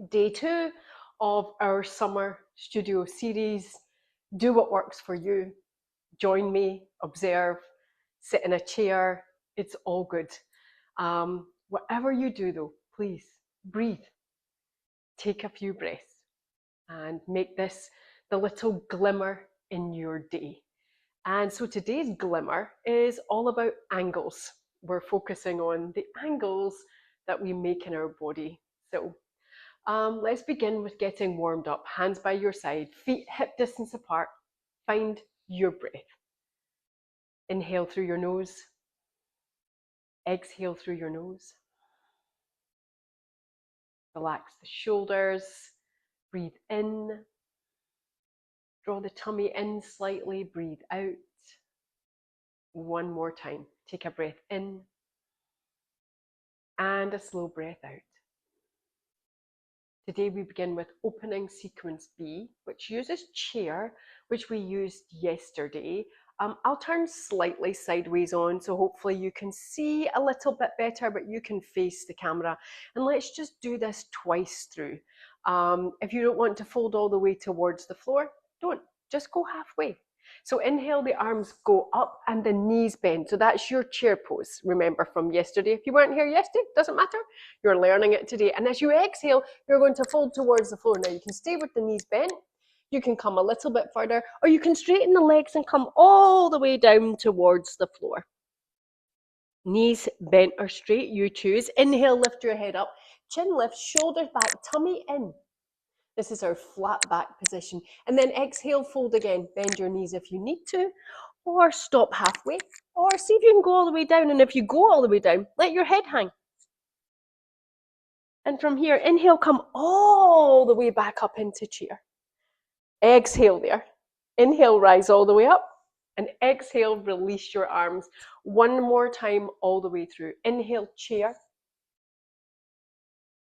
Day 2 of our summer studio series. Do what works for you. Join me, observe, sit in a chair. It's all good. Whatever you do though, please breathe. Take a few breaths and make this the little glimmer in your day. And so today's glimmer is all about angles. We're focusing on the angles that we make in our body. So let's begin with getting warmed up. Hands by your side, feet hip distance apart. Find your breath. Inhale through your nose. Exhale through your nose. Relax the shoulders. Breathe in. Draw the tummy in slightly. Breathe out. One more time. Take a breath in. And a slow breath out. Today we begin with opening sequence B, which uses chair, which we used yesterday. I'll turn slightly sideways on, so hopefully you can see a little bit better, but you can face the camera. And let's just do this twice through. If you don't want to fold all the way towards the floor, don't. Just go halfway. So inhale, the arms go up and the knees bend. So that's your chair pose, remember, from yesterday. If you weren't here yesterday, doesn't matter. You're learning it today. And as you exhale, you're going to fold towards the floor. Now you can stay with the knees bent. You can come a little bit further, or you can straighten the legs and come all the way down towards the floor. Knees bent or straight, you choose. Inhale, lift your head up. Chin lift, shoulders back, tummy in. This is our flat back position. And then exhale, fold again. Bend your knees if you need to, or stop halfway, or see if you can go all the way down. And if you go all the way down, let your head hang. And from here, inhale, come all the way back up into chair. Exhale there. Inhale, rise all the way up. And exhale, release your arms. One more time all the way through. Inhale, chair.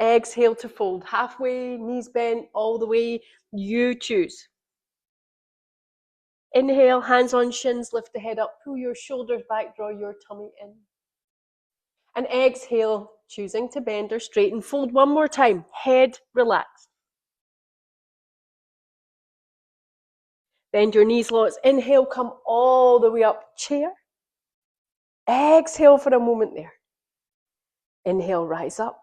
Exhale to fold halfway, knees bent all the way. You choose. Inhale, hands on shins, lift the head up, pull your shoulders back, draw your tummy in. And exhale, choosing to bend or straighten. Fold one more time, head relaxed. Bend your knees lots. Inhale, come all the way up, chair. Exhale for a moment there. Inhale, rise up.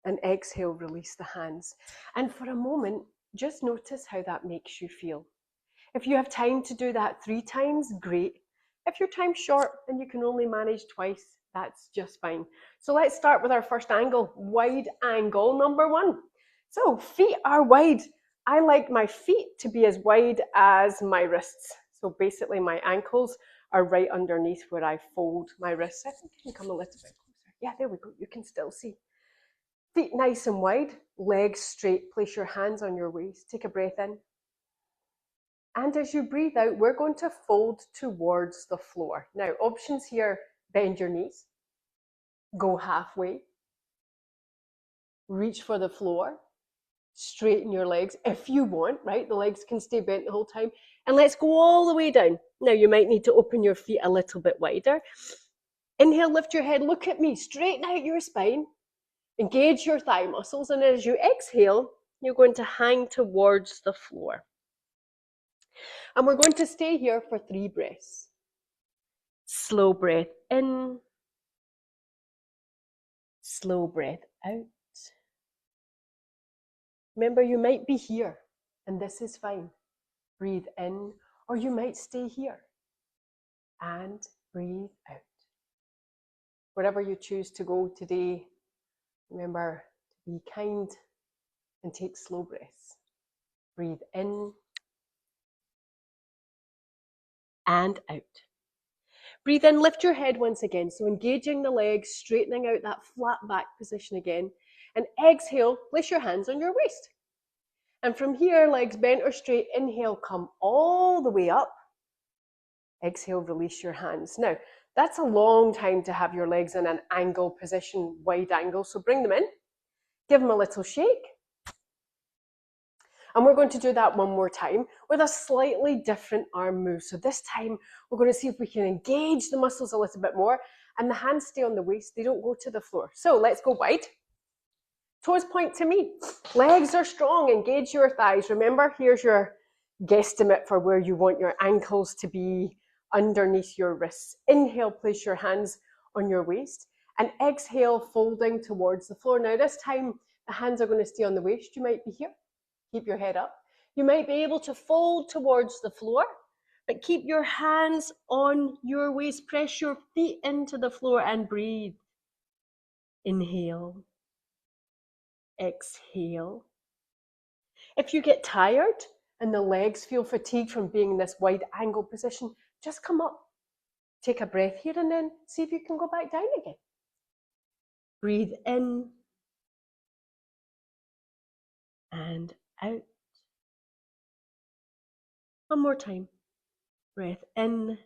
And exhale, release the hands. And for a moment, just notice how that makes you feel. If you have time to do that 3 times, great. If your time's short and you can only manage twice, that's just fine. So let's start with our first angle, wide angle number 1. So feet are wide. I like my feet to be as wide as my wrists. So basically my ankles are right underneath where I fold my wrists. I think I can come a little bit closer. Yeah, there we go. You can still see. Feet nice and wide, legs straight. Place your hands on your waist. Take a breath in. And as you breathe out, we're going to fold towards the floor. Now, options here, bend your knees, go halfway, reach for the floor, straighten your legs if you want, right? The legs can stay bent the whole time. And let's go all the way down. Now, you might need to open your feet a little bit wider. Inhale, lift your head, look at me, straighten out your spine. Engage your thigh muscles, and as you exhale, you're going to hang towards the floor. And we're going to stay here for 3 breaths. Slow breath in. Slow breath out. Remember, you might be here, and this is fine. Breathe in, or you might stay here. And breathe out. Wherever you choose to go today, remember to be kind and take slow breaths. Breathe in and out. Breathe in, lift your head once again. So engaging the legs, straightening out that flat back position again. And exhale, place your hands on your waist. And from here, legs bent or straight, inhale, come all the way up. Exhale, release your hands. Now, that's a long time to have your legs in an angle position, wide angle. So bring them in, give them a little shake. And we're going to do that one more time with a slightly different arm move. So this time, we're going to see if we can engage the muscles a little bit more. And the hands stay on the waist. They don't go to the floor. So let's go wide. Toes point to me. Legs are strong. Engage your thighs. Remember, here's your guesstimate for where you want your ankles to be underneath your wrists. Inhale, place your hands on your waist. And exhale, folding towards the floor. Now this time, the hands are going to stay on the waist. You might be here. Keep your head up. You might be able to fold towards the floor, but keep your hands on your waist. Press your feet into the floor and breathe. Inhale. Exhale. If you get tired and the legs feel fatigued from being in this wide angle position, just come up. Take a breath here and then see if you can go back down again. Breathe in and out. One more time. Breath in,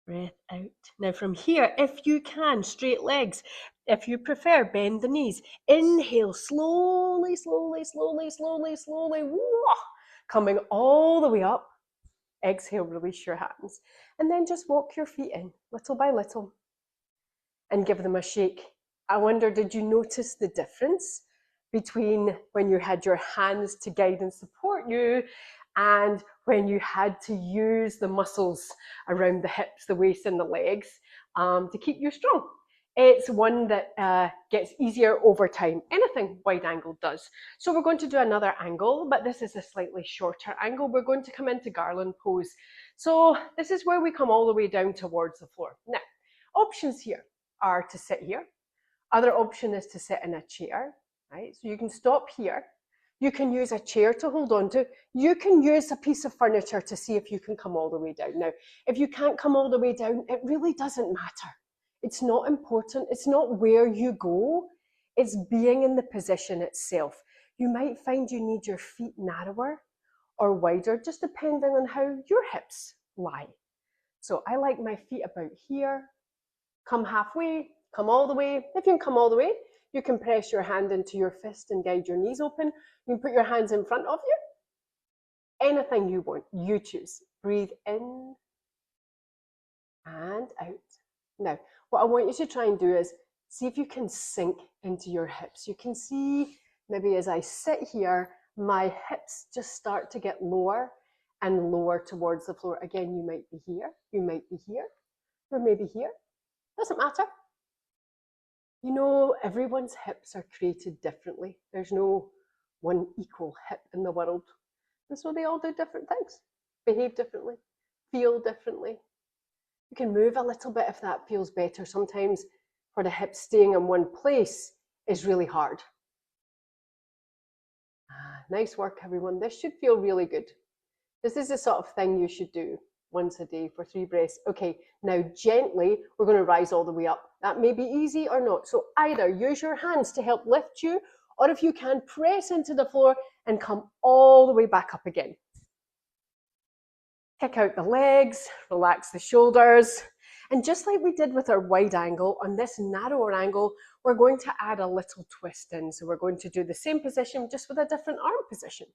breath out. Now from here, if you can, straight legs. If you prefer, bend the knees. Inhale, slowly, slowly, slowly, slowly, slowly. Coming all the way up. Exhale, release your hands. And then just walk your feet in, little by little, and give them a shake. I wonder, did you notice the difference between when you had your hands to guide and support you and when you had to use the muscles around the hips, the waist and the legs to keep you strong? It's one that gets easier over time. Anything wide angle does. So we're going to do another angle, but this is a slightly shorter angle. We're going to come into garland pose. So this is where we come all the way down towards the floor. Now, options here are to sit here. Other option is to sit in a chair, right? So you can stop here. You can use a chair to hold on to. You can use a piece of furniture to see if you can come all the way down. Now, if you can't come all the way down, it really doesn't matter. It's not important. It's not where you go. It's being in the position itself. You might find you need your feet narrower or wider, just depending on how your hips lie. So I like my feet about here. Come halfway, come all the way. If you can come all the way, you can press your hand into your fist and guide your knees open. You can put your hands in front of you. Anything you want, you choose. Breathe in and out. Now, what I want you to try and do is see if you can sink into your hips. You can see maybe as I sit here, my hips just start to get lower and lower towards the floor. Again, you might be here, you might be here, or maybe here. Doesn't matter. You know, everyone's hips are created differently. There's no one equal hip in the world. And so they all do different things, behave differently, feel differently. You can move a little bit if that feels better. Sometimes for the hips staying in one place is really hard. Nice work, everyone. This should feel really good. This is the sort of thing you should do once a day for 3 breaths. Okay, now gently, we're going to rise all the way up. That may be easy or not. So either use your hands to help lift you, or if you can, press into the floor and come all the way back up again. Kick out the legs, relax the shoulders. And just like we did with our wide angle, on this narrower angle, we're going to add a little twist in. So we're going to do the same position, just with a different arm position.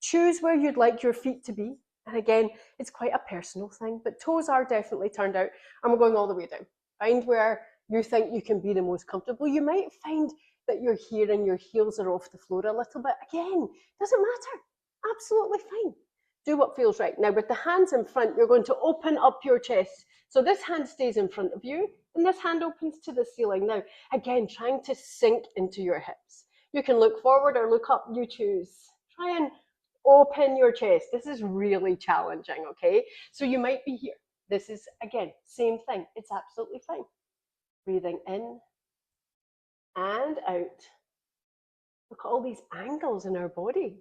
Choose where you'd like your feet to be. And again, it's quite a personal thing, but toes are definitely turned out, and we're going all the way down. Find where you think you can be the most comfortable. You might find that you're here and your heels are off the floor a little bit. Again, doesn't matter. Absolutely fine. Do what feels right. Now with the hands in front, you're going to open up your chest. So this hand stays in front of you and this hand opens to the ceiling. Now, again, trying to sink into your hips. You can look forward or look up, you choose. Try and open your chest. This is really challenging, okay? So you might be here. This is, again, same thing. It's absolutely fine. Breathing in and out. Look at all these angles in our body.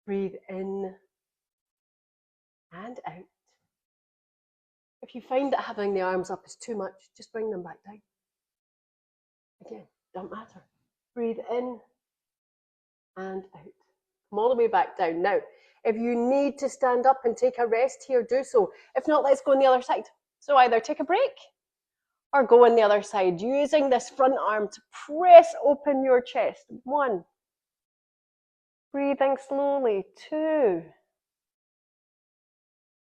Breathe in and out. If you find that having the arms up is too much, just bring them back down. Again, don't matter. Breathe in and out. Come all the way back down. Now, if you need to stand up and take a rest here, do so. If not, let's go on the other side. So either take a break or go on the other side, using this front arm to press open your chest. 1. Breathing slowly. 2.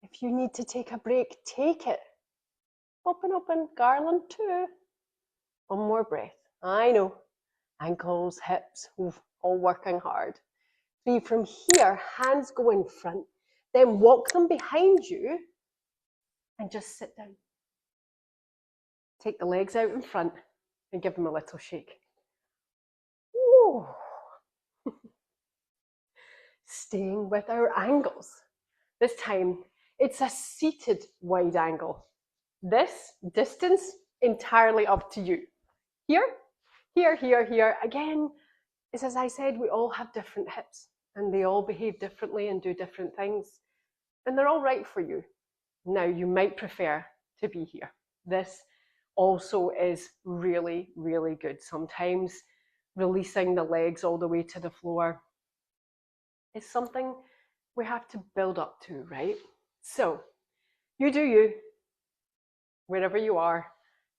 If you need to take a break, take it. Open, open, garland. 2. One more breath. I know. Ankles, hips, oof, all working hard. 3, from here, hands go in front. Then walk them behind you and just sit down. Take the legs out in front and give them a little shake. Ooh. Staying with our angles. This time, it's a seated wide angle. This distance, entirely up to you. Here, here, here, here. Again, is as I said, we all have different hips and they all behave differently and do different things. And they're all right for you. Now, you might prefer to be here. This also is really, really good. Sometimes releasing the legs all the way to the floor is something we have to build up to, right? So, you do you, wherever you are,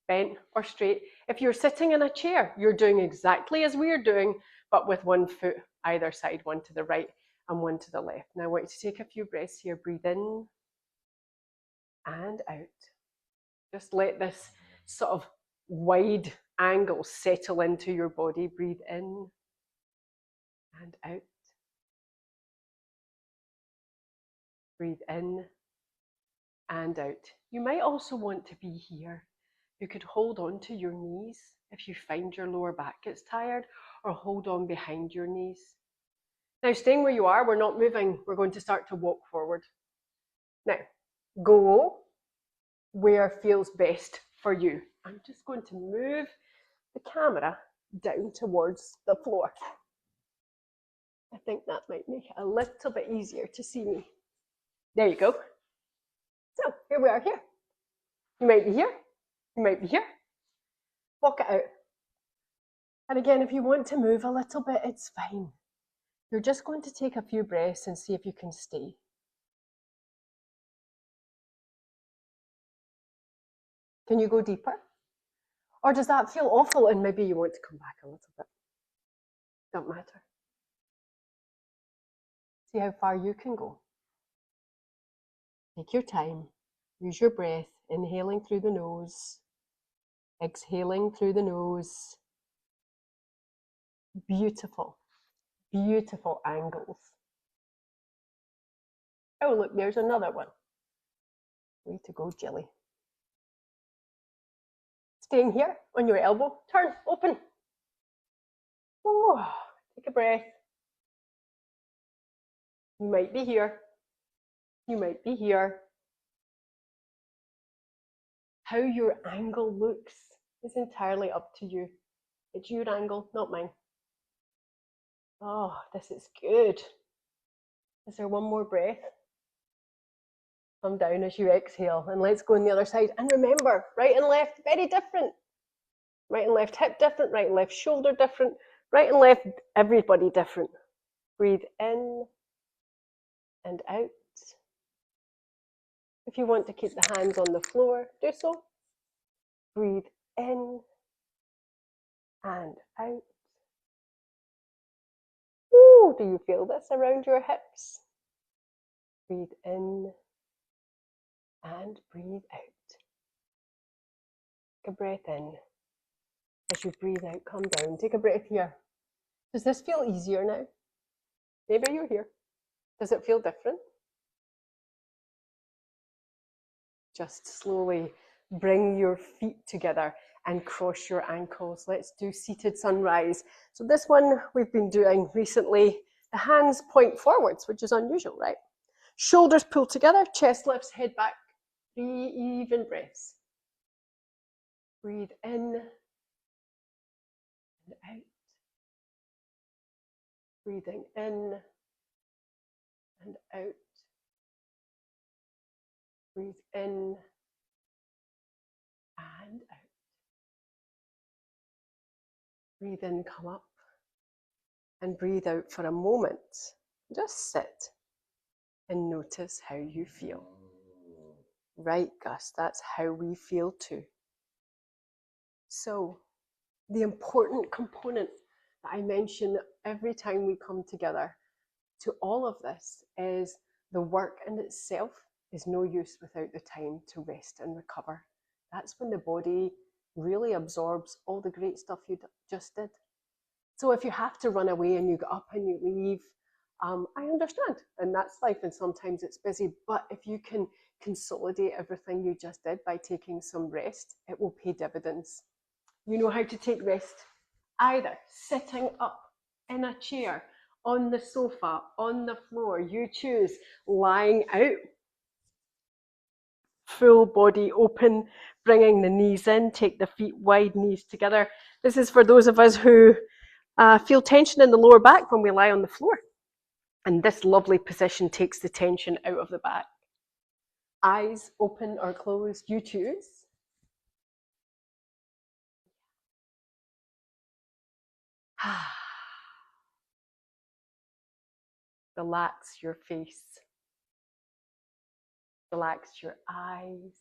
bent or straight. If you're sitting in a chair, you're doing exactly as we're doing, but with one foot either side, one to the right and one to the left. Now I want you to take a few breaths here. Breathe in and out. Just let this sort of wide angle settle into your body. Breathe in and out. Breathe in and out. You might also want to be here. You could hold on to your knees if you find your lower back gets tired, or hold on behind your knees. Now, staying where you are, we're not moving. We're going to start to walk forward. Now, go where feels best for you. I'm just going to move the camera down towards the floor. I think that might make it a little bit easier to see me. There you go. So, here we are here. You might be here. You might be here. Walk it out. And again, if you want to move a little bit, it's fine. You're just going to take a few breaths and see if you can stay. Can you go deeper? Or does that feel awful and maybe you want to come back a little bit? Don't matter. See how far you can go. Take your time. Use your breath, inhaling through the nose, exhaling through the nose. Beautiful, beautiful angles. Oh, look, there's another one. Way to go, Jilly. Staying here on your elbow. Turn, open. Oh, take a breath. You might be here. You might be here. How your angle looks is entirely up to you. It's your angle, not mine. Oh, this is good. Is there one more breath? Come down as you exhale, and let's go on the other side. And remember, right and left, very different. Right and left hip different, right and left shoulder different, right and left, everybody different. Breathe in and out. If you want to keep the hands on the floor, do so. Breathe in and out. Ooh, do you feel this around your hips? Breathe in and breathe out. Take a breath in. As you breathe out, come down. Take a breath here. Does this feel easier now? Maybe you're here. Does it feel different? Just slowly bring your feet together and cross your ankles. Let's do seated sunrise. So this one we've been doing recently. The hands point forwards, which is unusual, right? Shoulders pull together, chest lifts, head back. 3 even breaths. Breathe in and out. Breathing in and out. Breathe in and out. Breathe in, come up, and breathe out for a moment. Just sit and notice how you feel. Right, Gus, that's how we feel too. So, the important component that I mention every time we come together to all of this is the work in itself is no use without the time to rest and recover. That's when the body really absorbs all the great stuff you just did. So if you have to run away and you get up and you leave, I understand, and that's life, and sometimes it's busy. But if you can consolidate everything you just did by taking some rest, it will pay dividends. You know how to take rest, either sitting up in a chair, on the sofa, on the floor, you choose, lying out, full body open, bringing the knees in, take the feet wide, knees together. This is for those of us who feel tension in the lower back when we lie on the floor. And this lovely position takes the tension out of the back. Eyes open or closed, you choose. Relax your face. Relax your eyes,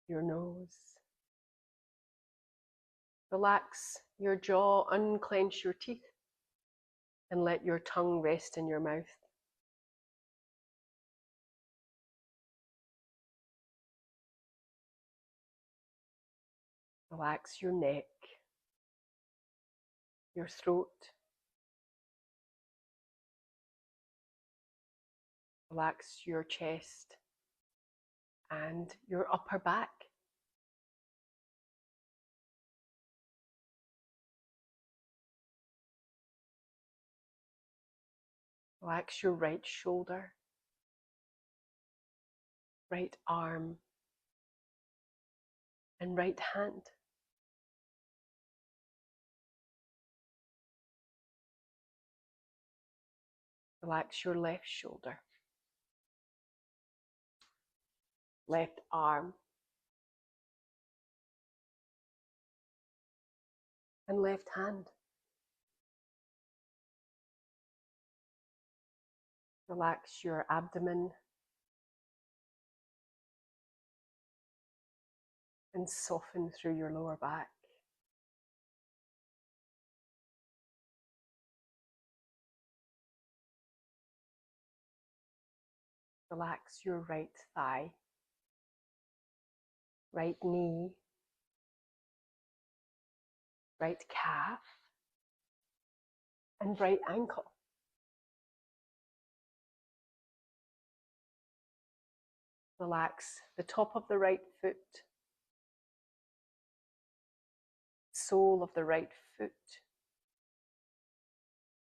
your nose. Relax your jaw, unclench your teeth, and let your tongue rest in your mouth. Relax your neck, your throat. Relax your chest and your upper back. Relax your right shoulder, right arm, and right hand. Relax your left shoulder, left arm, and left hand. Relax your abdomen and soften through your lower back. Relax your right thigh, right knee, right calf, and right ankle. Relax the top of the right foot, sole of the right foot,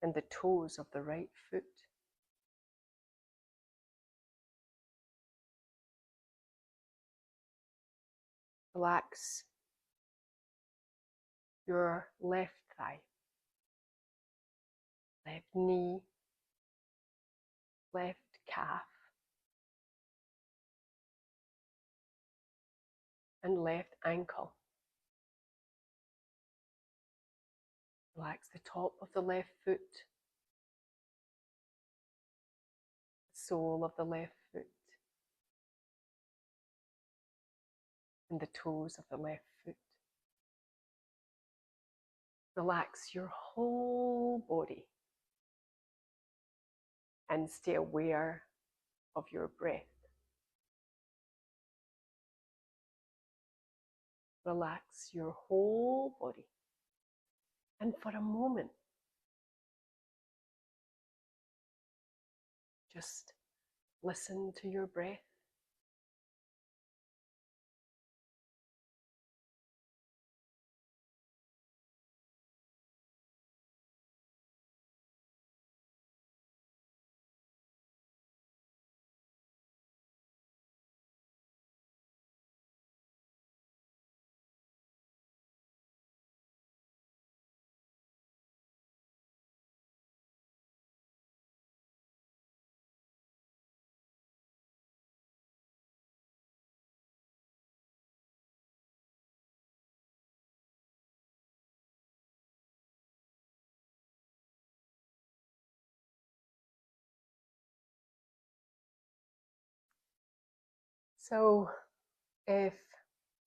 and the toes of the right foot. Relax your left thigh, left knee, left calf, and left ankle. Relax the top of the left foot, sole of the left foot, and the toes of the left foot. Relax your whole body and stay aware of your breath. Relax your whole body. And for a moment, just listen to your breath. So if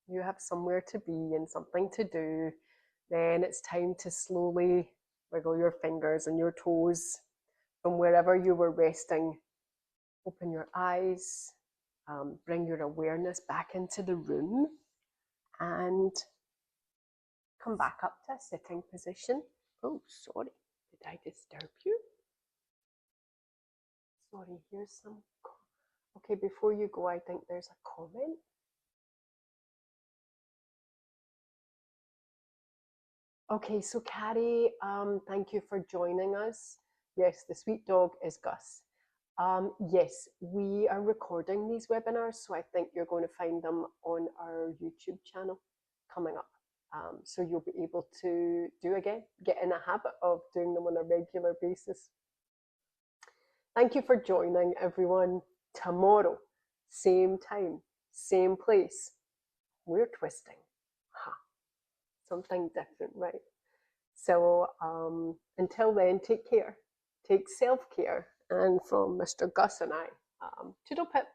you have somewhere to be and something to do, then it's time to slowly wiggle your fingers and your toes from wherever you were resting. Open your eyes, bring your awareness back into the room, and Come back up to a sitting position. Oh, sorry, did I disturb you? Sorry, here's some. Okay, before you go, I think there's a comment. Okay, so Carrie, thank you for joining us. Yes, the sweet dog is Gus. Yes, we are recording these webinars, so I think you're going to find them on our YouTube channel coming up. So you'll be able to get in a habit of doing them on a regular basis. Thank you for joining, everyone. Tomorrow, same time, same place. We're twisting. Ha, something different, right? So until then, take care. Take self-care. And from Mr. Gus and I, toodle pip.